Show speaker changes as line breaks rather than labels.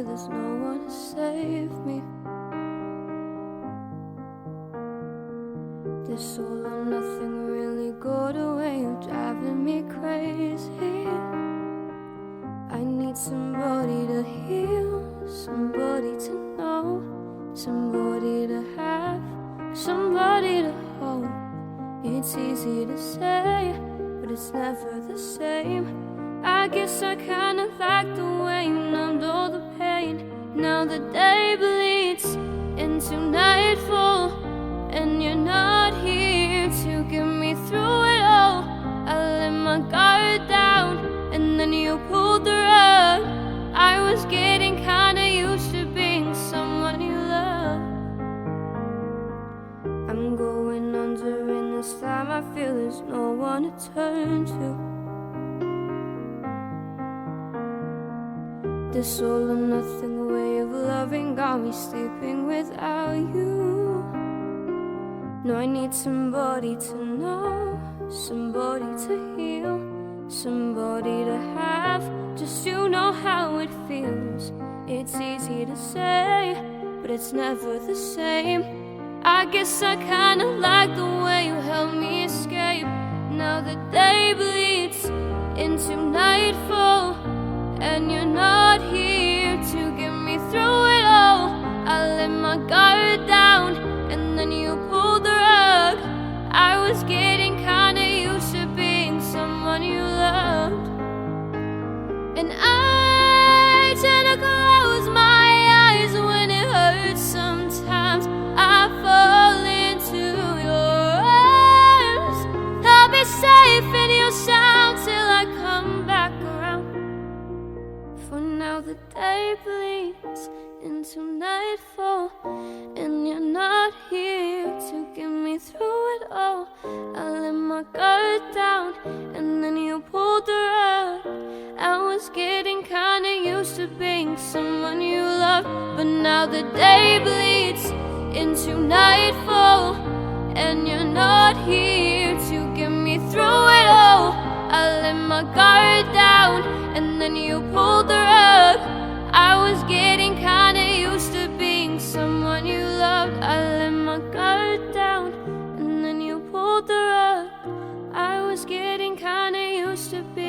feel there's no one to save me. This all or nothing really got away, you're driving me crazy. I need somebody to heal, somebody to know, somebody to have, somebody to hold. It's easy to say, but it's never the same. I guess I kinda like the way you numbed all the pain. Now the day bleeds into nightfall, and you're not here to get me through it all. I let my guard down, and then you pulled the rug. I was getting kinda used to being someone you love. I'm going under, and this time I feel there's no one to turn to. This all or nothing way of loving got me sleeping without you. No, I need somebody to know, somebody to heal, somebody to have, just you know how it feels. It's easy to say, but it's never the same. I guess I kinda like the way you help me escape. Now the day bleeds into nightfall, and you're not here to get me through it all. I let my guard down, and then you pulled the rug. I was getting kinda used to being someone you loved, and I tend to close my eyes when it hurts. Sometimes I fall into your arms. I'll be safe in your sound till I come back around. For now the day bleeds into nightfall, and you're not here to get me through it all. I let my guard down, and then you pulled the rug. I was getting kinda used to being someone you loved, but now the day bleeds into nightfall, and you're not here to get me through it all. I let my guard down, and then you pulled the rug. I was getting kinda used to being someone you loved. I let my guard down, and then you pulled the rug. I was getting kinda used to being